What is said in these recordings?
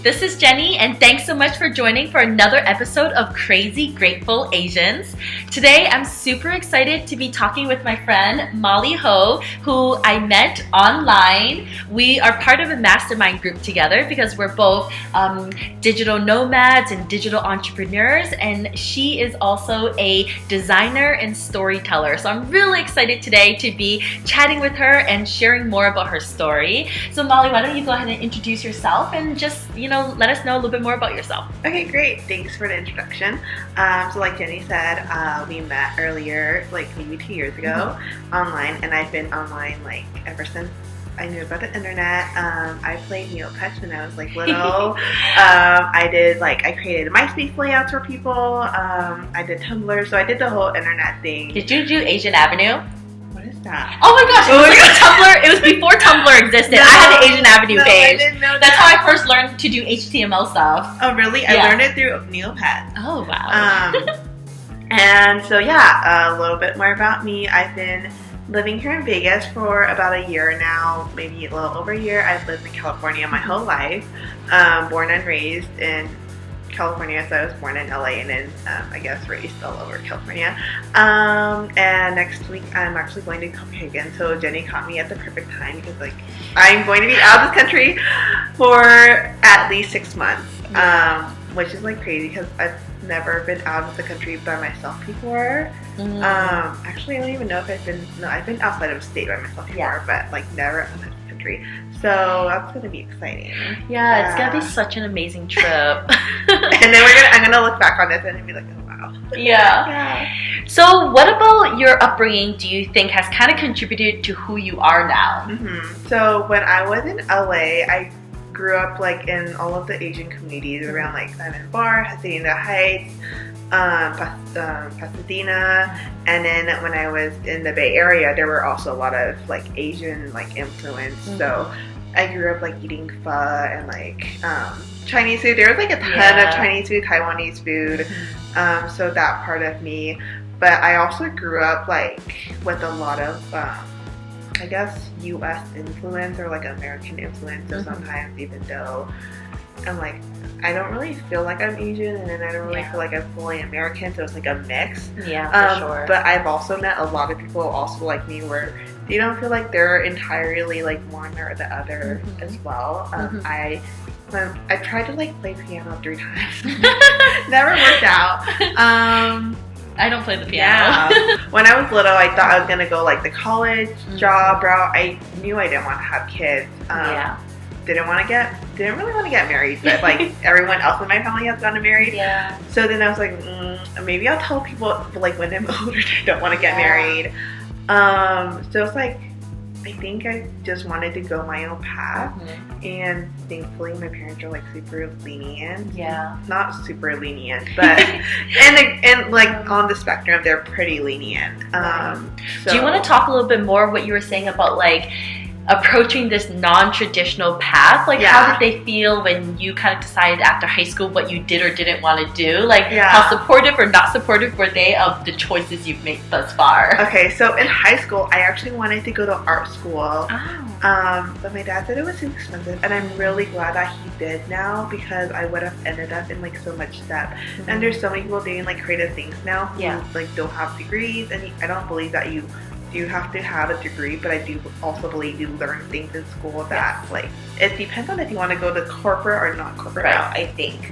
This is Jenny, and thanks so much for joining for another episode of Crazy Grateful Asians. Today, I'm super excited to be talking with my friend Molly Ho, who I met online. We are part of a mastermind group together because we're both digital nomads and digital entrepreneurs, and she is also a designer and storyteller. So I'm really excited today to be chatting with her and sharing more about her story. So Molly, why don't you go ahead and introduce yourself and just, let us know a little bit more about yourself. Okay, great. Thanks for the introduction. So like Jenny said, we met earlier, like maybe 2 years ago, online, and I've been online like ever since I knew about the internet. I played Neopets when I was like little. I created MySpace layouts for people. I did Tumblr, so I did the whole internet thing. Did you do Asian Avenue? What is that? Oh my gosh, it was like a Tumblr. It was before Tumblr existed. I had the Asian Avenue page. I didn't know That's how I first learned to do HTML stuff. Oh really? Yeah. I learned it through Neopets. Oh wow. And so yeah, a little bit more about me. I've been living here in Vegas for about a year now, maybe a little over a year. I've lived in California my whole life, born and raised in California, so I was born in LA and then I guess raised all over California. And next week I'm actually going to Copenhagen, so Jenny caught me at the perfect time because like I'm going to be out of this country for at least 6 months, which is like crazy because I've never been out of the country by myself before. Actually, I don't even know if I've been outside of state by myself before, but like never outside of the country. So that's gonna be exciting. Yeah, it's gonna be such an amazing trip. And then I'm gonna look back on this and be like, oh wow. Yeah. So what about your upbringing do you think has kind of contributed to who you are now? So when I was in LA, I grew up like in all of the Asian communities around like Diamond Bar, Hacienda Heights, Pasadena, and then when I was in the Bay Area, there were also a lot of like Asian like influence. So I grew up like eating pho and like Chinese food. There was like a ton of Chinese food, Taiwanese food. So that part of me, but I also grew up like with a lot of I guess U.S. influence or like American influence. So sometimes even though I'm like, I don't really feel like I'm Asian, and then I don't really feel like I'm fully American, so it's like a mix. Yeah, for sure. But I've also met a lot of people also like me where they don't feel like they're entirely like one or the other as well. I tried to like play piano 3 times. Never worked out. I don't play the piano. Yeah. When I was little, I thought I was gonna go like the college job route. I knew I didn't want to have kids. Didn't really want to get married, but like everyone else in my family has gotten married. Yeah. So then I was like, maybe I'll tell people like when I'm older I don't want to get married. So it's like I think I just wanted to go my own path, and thankfully my parents are like super lenient. Yeah. Not super lenient, but and like on the spectrum they're pretty lenient. Do you want to talk a little bit more what you were saying about like approaching this non-traditional path? Like how did they feel when you kind of decided after high school what you did or didn't want to do? Like how supportive or not supportive were they of the choices you've made thus far? Okay, so in high school I actually wanted to go to art school. But my dad said it was too expensive, and I'm really glad that he did now because I would have ended up in like so much debt. And there's so many people doing like creative things now who like don't have degrees, and I don't believe that you do have to have a degree, but I do also believe you learn things in school that like it depends on if you want to go the corporate or not corporate route, I think.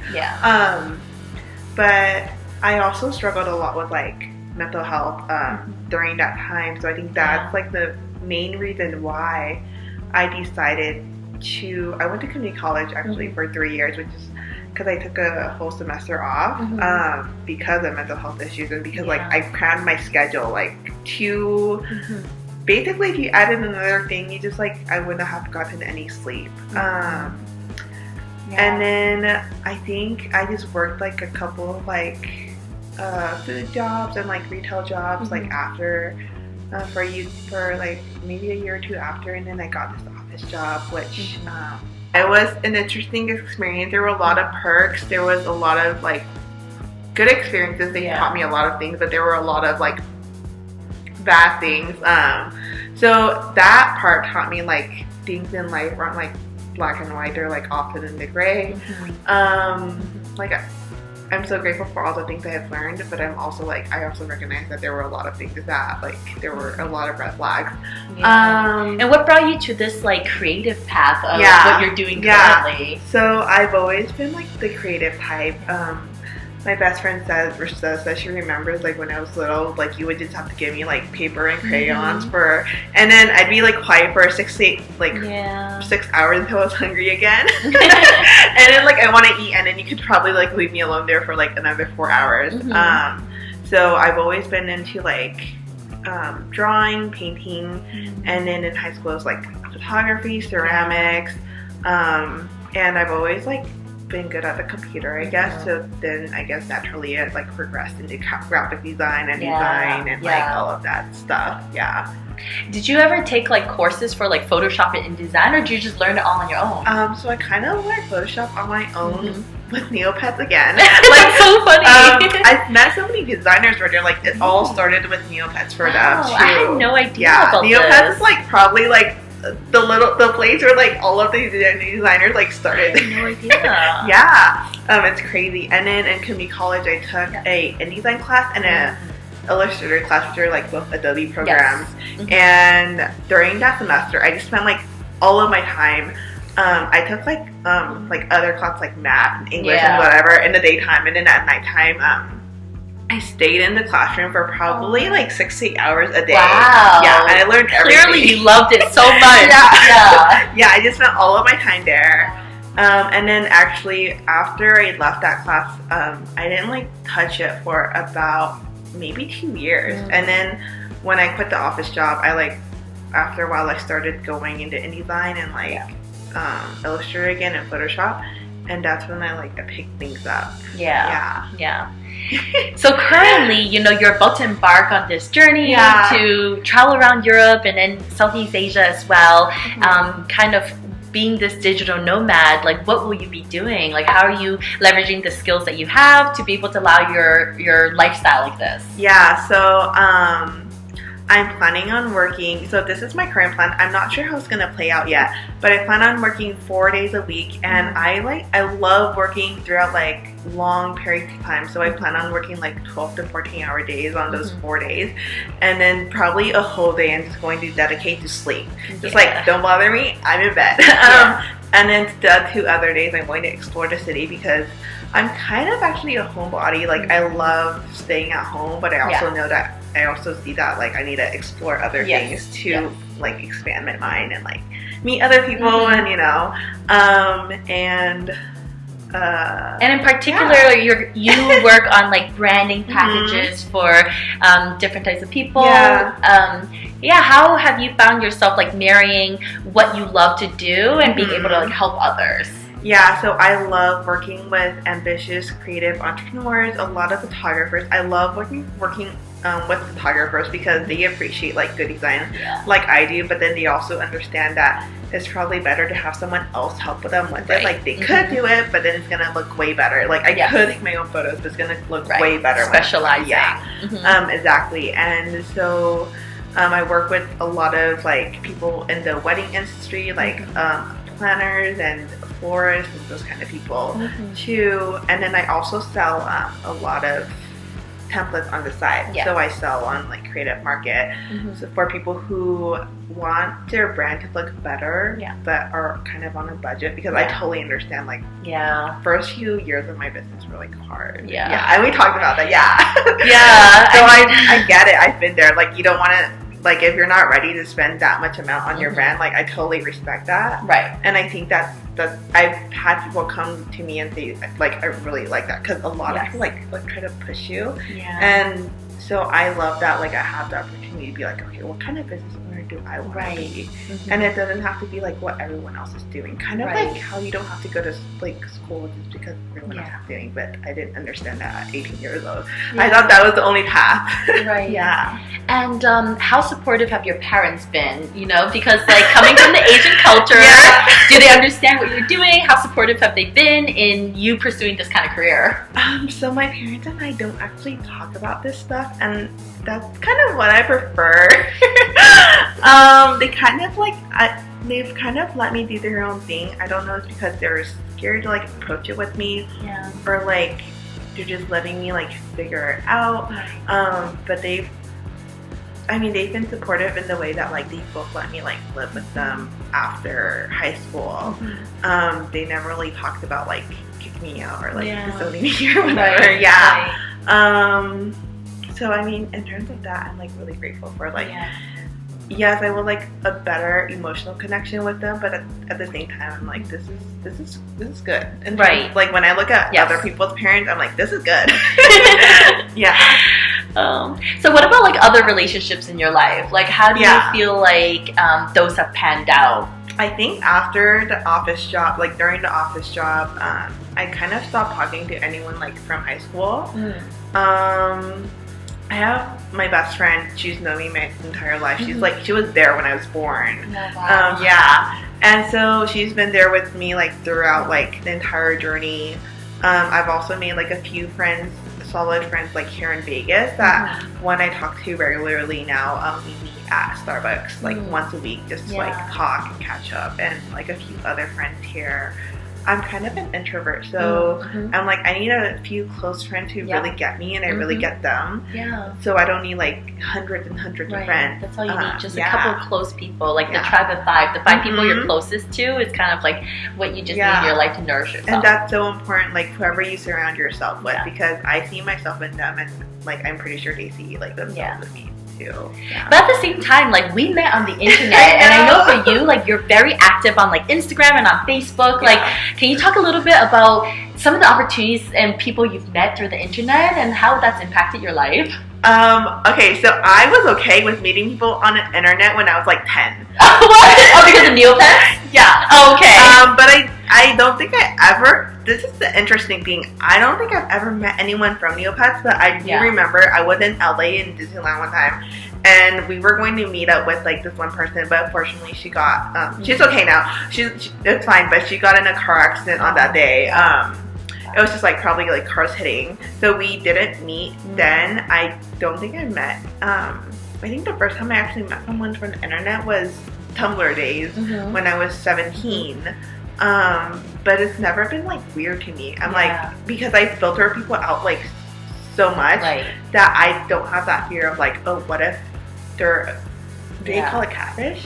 But I also struggled a lot with like mental health during that time, so I think that's like the main reason why I decided I went to community college actually for 3 years, which is because I took a whole semester off because of mental health issues, and because like I crammed my schedule like to basically if you added another thing, you just like I wouldn't have gotten any sleep. And then I think I just worked like a couple of like food jobs and like retail jobs like after for like maybe a year or 2 after, and then I got this office job, which it was an interesting experience. There were a lot of perks. There was a lot of like good experiences. They taught me a lot of things, but there were a lot of like bad things. So that part taught me like things in life aren't like black and white. They're like often in the gray. Like I'm so grateful for all the things I have learned, but I'm also like, I also recognize that there were a lot of things that, like, there were a lot of red flags. And what brought you to this, like, creative path of what you're doing currently? So I've always been, like, the creative type. My best friend says that she remembers, like, when I was little, like, you would just have to give me, like, paper and crayons and then I'd be, like, quiet for 6 hours until I was hungry again. And then, like, I want to eat, and then you could probably, like, leave me alone there for, like, another 4 hours. So I've always been into, like, drawing, painting, and then in high school it was, like, photography, ceramics, and I've always, like, been good at the computer, I guess. So then I guess naturally it, like, progressed into graphic design and design and like all of that stuff. Did you ever take, like, courses for, like, Photoshop and InDesign, or did you just learn it all on your own? So I kind of learned Photoshop on my own with Neopets again. Like, so funny. I've met so many designers where they're like, it all started with Neopets for them too. I had no idea about Neopets is, like, probably, like, the place where, like, all of these designers, like, started. I had no idea. It's crazy. And then in community college I took a InDesign class and a Illustrator class, which are, like, both Adobe programs. And during that semester I just spent, like, all of my time, I took, like other classes like math and English and whatever in the daytime, and then at nighttime I stayed in the classroom for probably like 6 to 8 hours a day. Wow. Yeah, and I learned everything. Clearly you loved it so much. Yeah, I just spent all of my time there. And then actually after I left that class, I didn't, like, touch it for about maybe 2 years. And then when I quit the office job, I, like, after a while I started going into InDesign and, like, Illustrator again and Photoshop. And that's when I picked things up. So currently, you know, you're about to embark on this journey to travel around Europe and then Southeast Asia as well. Kind of being this digital nomad, like, what will you be doing? Like, how are you leveraging the skills that you have to be able to allow your lifestyle like this? So I'm planning on working, so this is my current plan. I'm not sure how it's gonna play out yet, but I plan on working 4 days a week, and I love working throughout, like, long periods of time. So I plan on working, like, 12 to 14-hour days on those 4 days, and then probably a whole day I'm just going to dedicate to sleep. Just like, don't bother me, I'm in bed. And then the 2 other days I'm going to explore the city, because I'm kind of actually a homebody. Like, I love staying at home, but I also know that I also see that, like, I need to explore other things to like, expand my mind and, like, meet other people and, you know, and in particular you work on, like, branding packages for different types of people. How have you found yourself, like, marrying what you love to do and being able to, like, help others? So I love working with ambitious, creative entrepreneurs, a lot of photographers. I love working with photographers because they appreciate, like, good design like I do, but then they also understand that it's probably better to have someone else help them with it. Like, they could do it, but then it's gonna look way better. Like, I could take my own photos, but it's gonna look way better. Specializing. Exactly. And so I work with a lot of, like, people in the wedding industry, like planners and florists and those kind of people too. And then I also sell a lot of templates on the side. So I sell on, like, Creative Market. So for people who want their brand to look better but are kind of on a budget, because I totally understand, like, first few years of my business were, like, hard. And we talked about that. So I get it. I've been there. Like, you don't want to, like, if you're not ready to spend that much amount on your brand, like, I totally respect that. And I think that I've had people come to me and say, like, I really like that, because a lot of people, like try to push you. And so I love that, like, I have the opportunity to be like, okay, what kind of business owner do I want to be? And it doesn't have to be, like, what everyone else is doing. Kind of like how you don't have to go to, like, school just because everyone else is doing. But I didn't understand that at 18 years old. I thought that was the only path. And how supportive have your parents been? You know, because, like, coming from the Asian culture, do they understand what you're doing? How supportive have they been in you pursuing this kind of career? So my parents and I don't actually talk about this stuff, and that's kind of what I prefer. They kind of, like, they've kind of let me do their own thing. I don't know if it's because they're scared to like approach it with me, or like they're just letting me like figure it out. But they've been supportive in the way that like they both let me like live with them after high school. They never really talked about like kicking me out or like disowning me or whatever. So I mean, in terms of that, I'm like really grateful for like yes, I would like a better emotional connection with them, but at the same time, I'm like, this is good. And like when I look at other people's parents, I'm like, this is good. So what about like other relationships in your life? Like, how do you feel like those have panned out? I think after the office job, like during the office job, I kind of stopped talking to anyone like from high school. I have my best friend. She's known me my entire life. She's like, she was there when I was born. And so she's been there with me like throughout like the entire journey. I've also made like a few friends, solid friends like here in Vegas that one I talk to regularly now. We meet at Starbucks like once a week just to like talk and catch up, and like a few other friends here. I'm kind of an introvert, so I'm like, I need a few close friends who really get me, and I really get them. So I don't need like hundreds and hundreds of friends. That's all you need, just a couple of close people, like the tribe of five. The five people you're closest to is kind of like what you just need in your life to nourish yourself. And that's so important, like whoever you surround yourself with, because I see myself in them, and like I'm pretty sure they see like themselves in me. But at the same time, like we met on the internet, and I know for you, like you're very active on like Instagram and on Facebook. Like, can you talk a little bit about some of the opportunities and people you've met through the internet and how that's impacted your life? Okay, so I was okay with meeting people on the internet when I was like 10. What? Oh, because of Neopets? Okay. But I don't think I ever. This is the interesting thing. I don't think I've ever met anyone from Neopets, but I do remember I was in LA in Disneyland one time, and we were going to meet up with like this one person, but unfortunately she got she's okay now. It's fine, but she got in a car accident on that day. It was just like probably like cars hitting, so we didn't meet then. I don't think I met. I think the first time I actually met someone from the internet was Tumblr days when I was 17. But it's never been like weird to me. I'm like, because I filter people out like so much that I don't have that fear of like, oh, what if they're, do they call it catfish?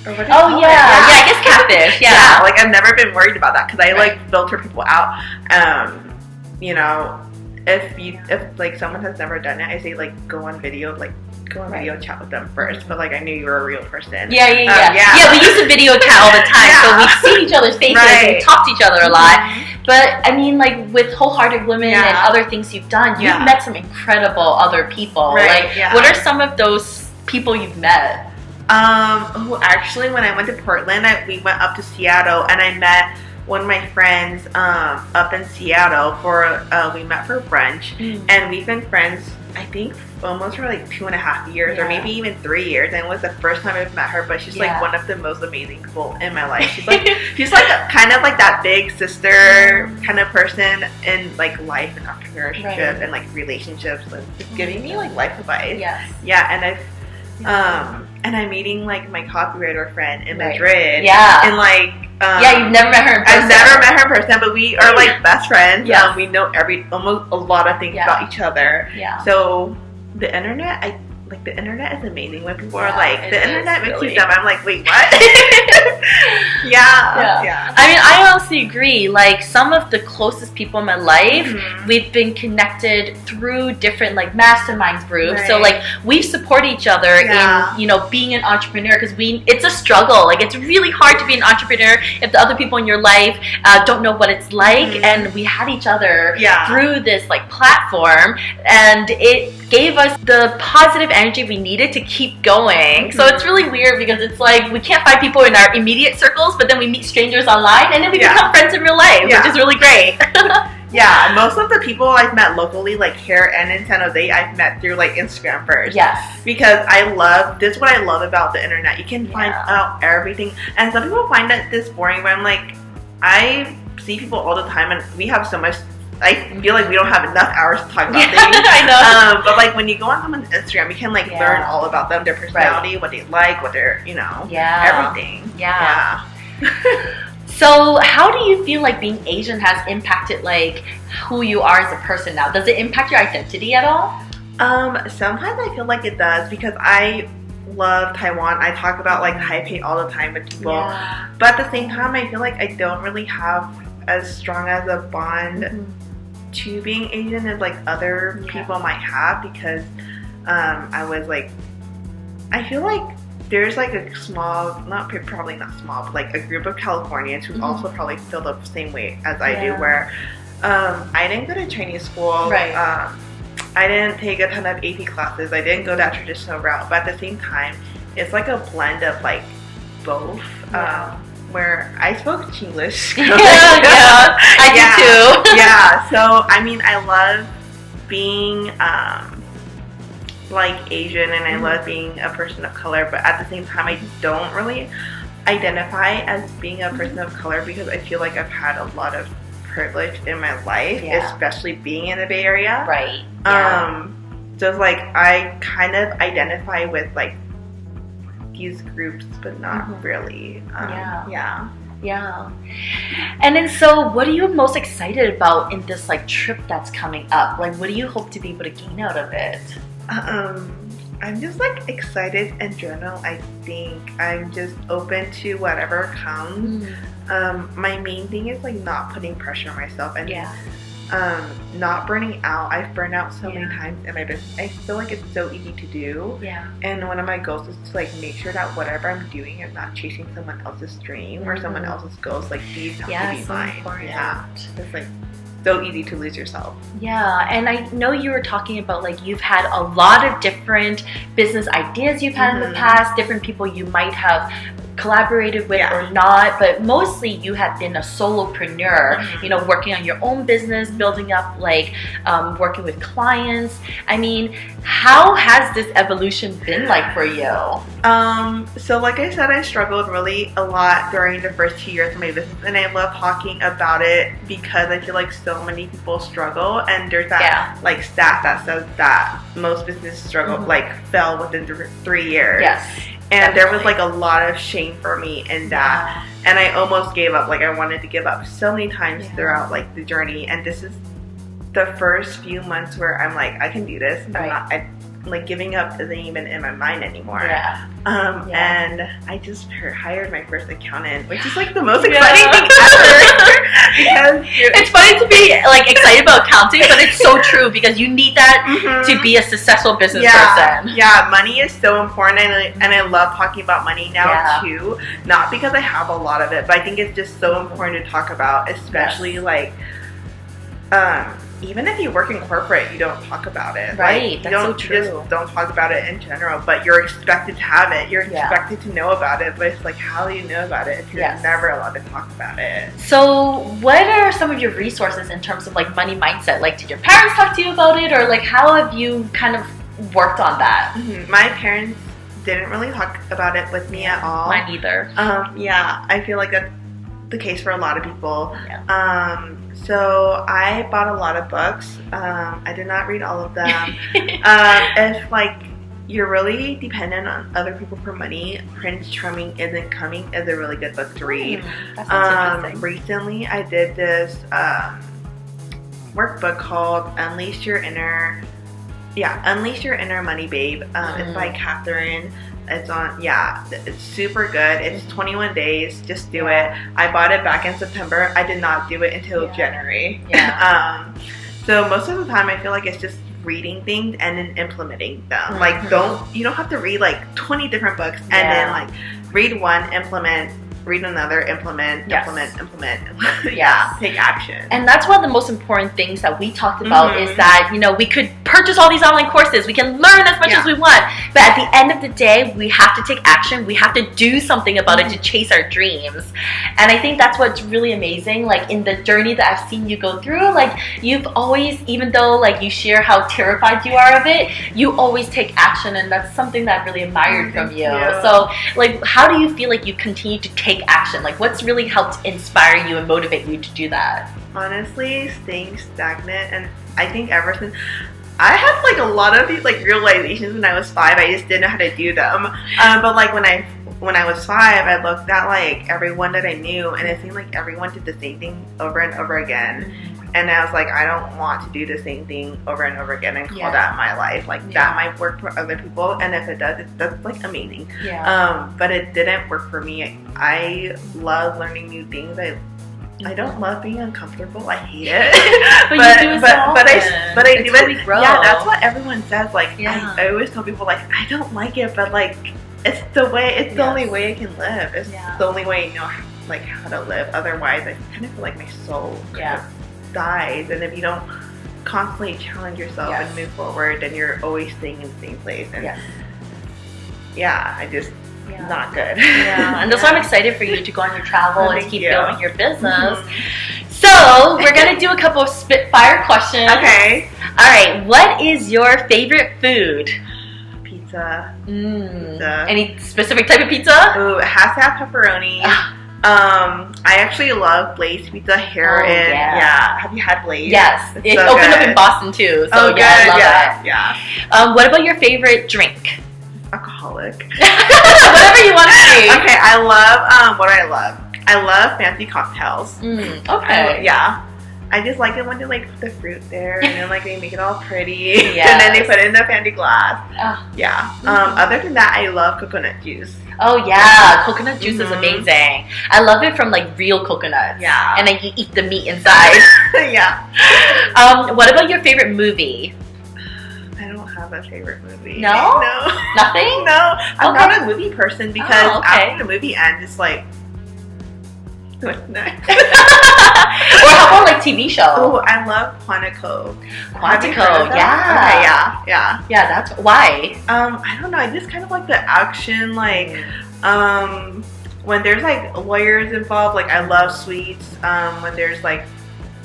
Or what I guess catfish. Like I've never been worried about that because I like filter people out. You know, if like someone has never done it, I say like go on video chat with them first, but like I knew you were a real person. We use a video chat all the time, so we've seen each other's faces, we talk to each other a lot. But I mean, like with Wholehearted Women and other things you've done, you've met some incredible other people. Like, what are some of those people you've met? Actually, when I went to Portland, we went up to Seattle, and I met one of my friends up in Seattle we met for brunch, and we've been friends, I think, almost for like 2.5 years, or maybe even 3 years. And it was the first time I've met her, but she's like one of the most amazing people in my life. She's like kind of like that big sister kind of person in like life and entrepreneurship and like relationships, and just giving me like life advice. And I'm meeting like my copywriter friend in Madrid. And like you've never met her in person. I've never met her in person, but we are like best friends. We know almost a lot of things about each other. So the internet, the internet is amazing. When people are like, the internet makes you dumb, I'm like, wait, what? I mean, I honestly agree. Like some of the closest people in my life, we've been connected through different like mastermind groups. So like we support each other in, you know, being an entrepreneur, because it's a struggle. Like it's really hard to be an entrepreneur if the other people in your life don't know what it's like. And we had each other through this like platform, and it gave us the positive energy we needed to keep going. So it's really weird because it's like we can't find people in our immediate circles, but then we meet strangers online, and then we become friends in real life, which is really great. Most of the people I've met locally, like here and in San Jose, I've met through like Instagram first. Because this is what I love about the internet. You can find out everything, and some people find that this boring, but I'm like, I see people all the time, and we have so much I feel like we don't have enough hours to talk about things. I know. But like when you go on someone's Instagram, you can like learn all about them, their personality, what they like, what they're, everything. Yeah. So how do you feel like being Asian has impacted like who you are as a person now? Does it impact your identity at all? Sometimes I feel like it does because I love Taiwan. I talk about like Taipei all the time with people. Yeah. But at the same time, I feel like I don't really have as strong as a bond to being Asian as like other people might have because I was like, I feel like there's like a small, probably not small, but like a group of Californians who also probably feel the same way as I do, where I didn't go to Chinese school. Right. I didn't take a ton of AP classes. I didn't go that traditional route, but at the same time, it's like a blend of like both. Where I spoke Chinglish. I do too. Yeah. So I mean, I love being like Asian, and I love being a person of color. But at the same time, I don't really identify as being a person of color because I feel like I've had a lot of privilege in my life, especially being in the Bay Area. Right. So it's like I kind of identify with like these groups, but not really. Yeah. And then so what are you most excited about in this like trip that's coming up? Like what do you hope to be able to gain out of it? I'm just like excited in general. I think I'm just open to whatever comes. My main thing is like not putting pressure on myself and not burning out. I've burned out so many times in my business. I feel like it's so easy to do. And one of my goals is to like make sure that whatever I'm doing is not chasing someone else's dream or someone else's goals. Like these have to be mine. Important. It's like so easy to lose yourself. Yeah, and I know you were talking about like you've had a lot of different business ideas you've had in the past, different people you might have collaborated with or not, but mostly you have been a solopreneur, you know, working on your own business, building up like working with clients. I mean, how has this evolution been like for you? So like I said, I struggled really a lot during the first 2 years of my business, and I love talking about it because I feel like so many people struggle, and there's that like stat that says that most businesses struggle like fell within 3 years. And there was like a lot of shame for me in that. And I almost gave up. Like I wanted to give up so many times throughout like the journey. And this is the first few months where I'm like, I can do this. Like giving up isn't even in my mind anymore. And I just hired my first accountant, which is like the most exciting thing ever. Because it's funny to be like excited about accounting, but it's so true because you need that to be a successful business person. Yeah, money is so important, and I love talking about money now too. Not because I have a lot of it, but I think it's just so important to talk about, especially like even if you work in corporate, you don't talk about it. Right, that's so true. You just don't talk about it in general, but you're expected to have it. You're expected to know about it, but it's like, how do you know about it if you're never allowed to talk about it? So what are some of your resources in terms of like money mindset? Like, did your parents talk to you about it, or like how have you kind of worked on that? My parents didn't really talk about it with me at all. Mine either. I feel like that's the case for a lot of people. So I bought a lot of books. I did not read all of them. If like you're really dependent on other people for money, Prince Charming Isn't Coming is a really good book to read. Recently I did this workbook called Unleash Your Inner Money Babe. It's by Catherine. It's on, it's super good. It's 21 days. Just do it. I bought it back in September. I did not do it until January. So most of the time I feel like it's just reading things and then implementing them. Like you don't have to read like 20 different books and then like read one, implement, read another, implement. Take action. And that's one of the most important things that we talked about is that, you know, we could purchase all these online courses. We can learn as much as we want. But at the end of the day, we have to take action. We have to do something about it to chase our dreams. And I think that's what's really amazing. Like in the journey that I've seen you go through, like you've always, even though like you share how terrified you are of it, you always take action, and that's something that I've really admired from you. So like, how do you feel like you continue to take action? Like what's really helped inspire you and motivate you to do that? Honestly, staying stagnant. And I think ever since I had like a lot of these like realizations when I was 5, I just didn't know how to do them. But like when I was 5, I looked at like everyone that I knew, and it seemed like everyone did the same thing over and over again. And I was like, I don't want to do the same thing over and over again and call that my life. Like that might work for other people, and if it does, that's like amazing. But it didn't work for me. I love learning new things. I don't love being uncomfortable. I hate it. but I do it. Yeah, that's what everyone says. Like I always tell people like I don't like it, but like it's the way. It's the only way I can live. It's the only way I know like how to live. Otherwise, I kind of feel like my soul kind of dies. And if you don't constantly challenge yourself and move forward, then you're always staying in the same place. And I just. Not good. And that's why I'm excited for you to go on your travel and keep building your business. So we're gonna do a couple of spitfire questions. Okay. All right. What is your favorite food? Pizza. Pizza. Any specific type of pizza? Ooh, it has to have pepperoni. I actually love Blaze Pizza here in Have you had Blaze? Yes. It's it so opened good. up in Boston too. So I love that. What about your favorite drink? Alcoholic. Whatever you want to say. Okay, I love what do I love? I love fancy cocktails. Okay. I just like it when they like put the fruit there and then like they make it all pretty and then they put it in the fancy glass. Other than that, I love coconut juice. Oh yeah, coconut juice is amazing. I love it from like real coconuts. Yeah. And then you eat the meat inside. What about your favorite movie? I don't have a favorite movie. No? Nothing? No. I'm not a movie person because after the movie ends, it's like, what's next? Or how about like TV show? Oh, I love Quantico. Quantico, yeah. Yeah, that's why. I don't know. I just kind of like the action, like, when there's like lawyers involved. Like, I love Suits. When there's like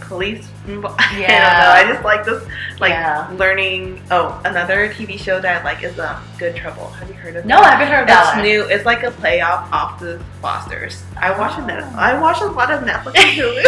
police involved. I don't know. I just like this, like learning. Oh, another TV show that I like is Good Trouble. Have you heard of it? No, I haven't heard of that. It's new. It's like a play off the Fosters. I watch a lot of Netflix and Hulu.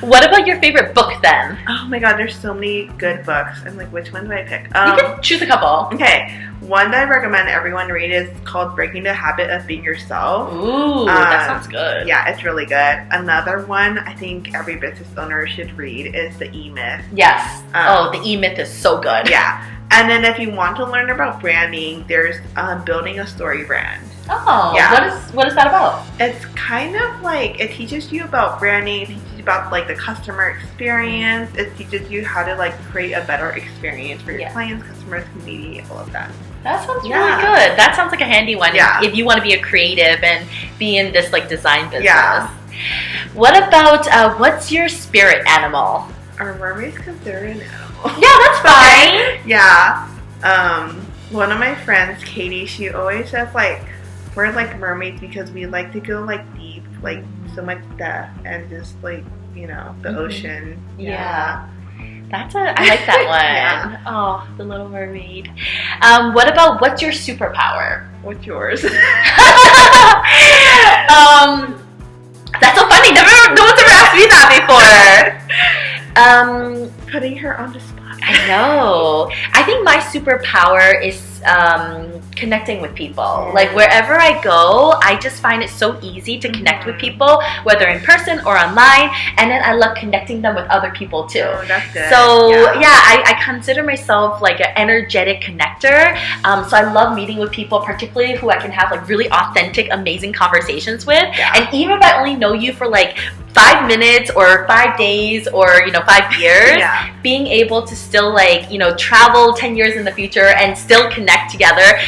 What about your favorite book then? Oh my god, there's so many good books. I'm like, which one do I pick? You can choose a couple. Okay, one that I recommend everyone read is called Breaking the Habit of Being Yourself. Ooh, that sounds good. Yeah, it's really good. Another one I think every business owner should read is The E-Myth. Yes. The E-Myth is so good. Yeah. And then if you want to learn about branding, there's Building a Story Brand. Oh, yeah. What is that about? It's kind of like, it teaches you about branding, it teaches you about like the customer experience, it teaches you how to like create a better experience for your clients, customers, community, all of that. That sounds really good. That sounds like a handy one if you want to be a creative and be in this like design business. Yeah. What about, what's your spirit animal? Are mermaids considered an animal? Yeah, that's fine. Yeah. One of my friends, Katie, she always says like, we're like mermaids because we like to go like deep, like so much depth and just like, you know, the ocean. Yeah. I like that one. Oh, the Little Mermaid. What about, what's your superpower? What's yours? That's so funny. No one's ever asked me that before. Putting her on the spot. I know. I think my superpower is connecting with people. Like wherever I go, I just find it so easy to connect with people, whether in person or online. And then I love connecting them with other people too. Oh, that's good. So I consider myself like an energetic connector. So I love meeting with people, particularly who I can have like really authentic, amazing conversations with. And even if I only know you for like 5 minutes or 5 days or 5 years, being able to still like travel 10 years in the future and still connect connect together.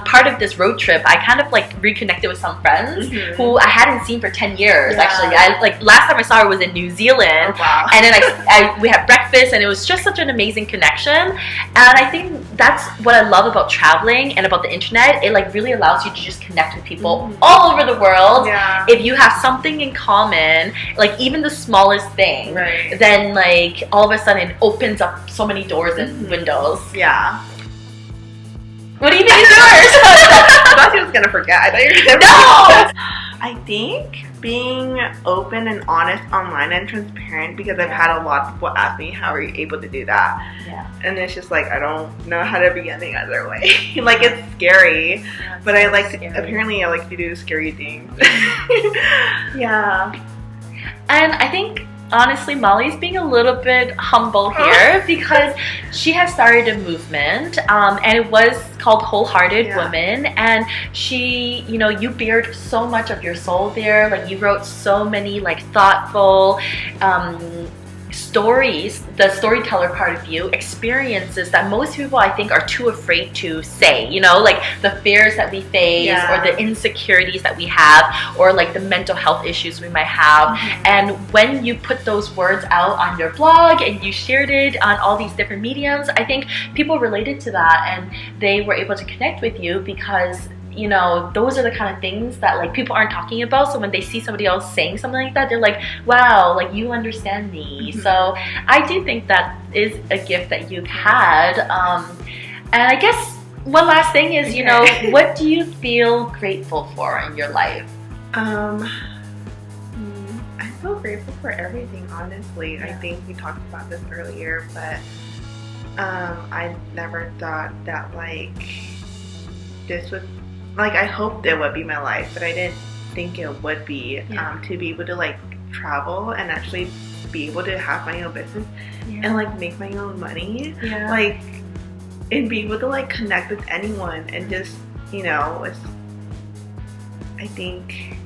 Part of this road trip, I kind of like reconnected with some friends who I hadn't seen for 10 years. Actually, I like last time I saw her was in New Zealand. Oh, wow. And then we had breakfast, and it was just such an amazing connection. And I think that's what I love about traveling and about the internet. It like really allows you to just connect with people all over the world. Yeah. If you have something in common, like even the smallest thing, then like all of a sudden it opens up so many doors and windows. Yeah. What do you think is yours? I thought she was gonna forget. I thought you were gonna No! I think being open and honest online and transparent, because I've had a lot of people ask me, how are you able to do that? Yeah. And it's just like, I don't know how to be any other way. Like, it's scary. Yeah, but I like scary. Apparently I like to do scary things. Yeah. And I think honestly, Molly's being a little bit humble here because she has started a movement, and it was called Wholehearted Women. And she, you know, you bared so much of your soul there. Like, you wrote so many like thoughtful stories, the storyteller part of you, experiences that most people I think are too afraid to say, you know, like the fears that we face or the insecurities that we have, or like the mental health issues we might have. And when you put those words out on your blog and you shared it on all these different mediums, I think people related to that and they were able to connect with you because, you know, those are the kind of things that like people aren't talking about. So when they see somebody else saying something like that, they're like, wow, like you understand me. So I do think that is a gift that you've had. And I guess one last thing is, you know, what do you feel grateful for in your life? I feel grateful for everything, honestly. I think we talked about this earlier, but I never thought that like this would, like, I hoped it would be my life, but I didn't think it would be. To be able to like travel and actually be able to have my own business and like make my own money, like, and be able to like connect with anyone and just, you know, I think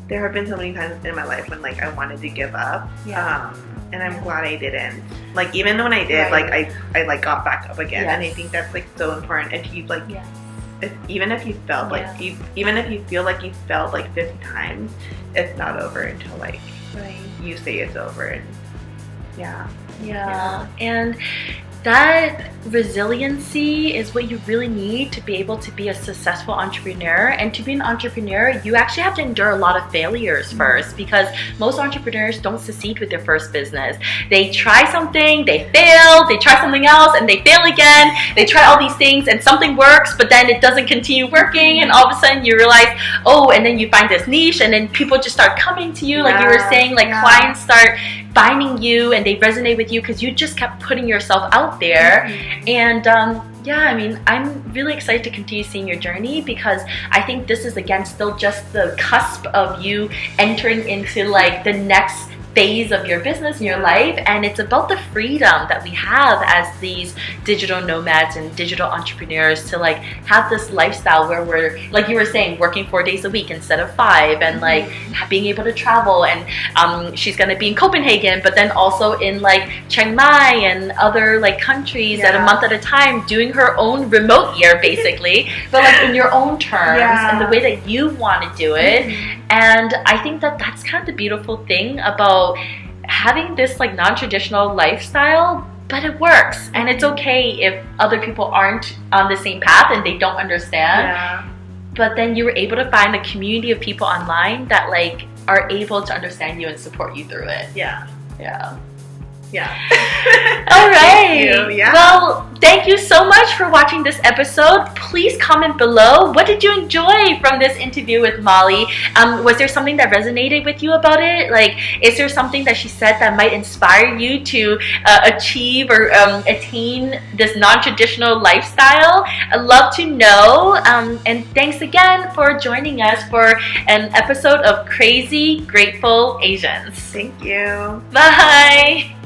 there have been so many times in my life when like I wanted to give up, and I'm glad I didn't. Like, even when I did, like I like got back up again, and I think that's like so important. If you like, even if you felt like even if you feel like you failed like 50 times, it's not over until like you say it's over. And and that resiliency is what you really need to be able to be a successful entrepreneur. And to be an entrepreneur, you actually have to endure a lot of failures first, because most entrepreneurs don't succeed with their first business. They try something, they fail, they try something else, and they fail again. They try all these things and something works, but then it doesn't continue working, and all of a sudden you realize, oh, and then you find this niche, and then people just start coming to you, like you were saying, like clients start finding you and they resonate with you because you just kept putting yourself out there. And I mean, I'm really excited to continue seeing your journey, because I think this is again still just the cusp of you entering into like the next phase of your business and your life. And it's about the freedom that we have as these digital nomads and digital entrepreneurs to like have this lifestyle where we're, like you were saying, working 4 days a week instead of 5, and like being able to travel. And she's going to be in Copenhagen, but then also in like Chiang Mai and other like countries at a month at a time, doing her own remote year basically, but like in your own terms and the way that you want to do it. And I think that that's kind of the beautiful thing about having this like non-traditional lifestyle, but it works. And it's okay if other people aren't on the same path and they don't understand. But then you were able to find a community of people online that like are able to understand you and support you through it. All right. Thank you. Well, thank you so much for watching this episode. Please comment below. What did you enjoy from this interview with Molly? Was there something that resonated with you about it? Like, is there something that she said that might inspire you to achieve or attain this non-traditional lifestyle? I'd love to know. And thanks again for joining us for an episode of Crazy Grateful Asians. Thank you. Bye.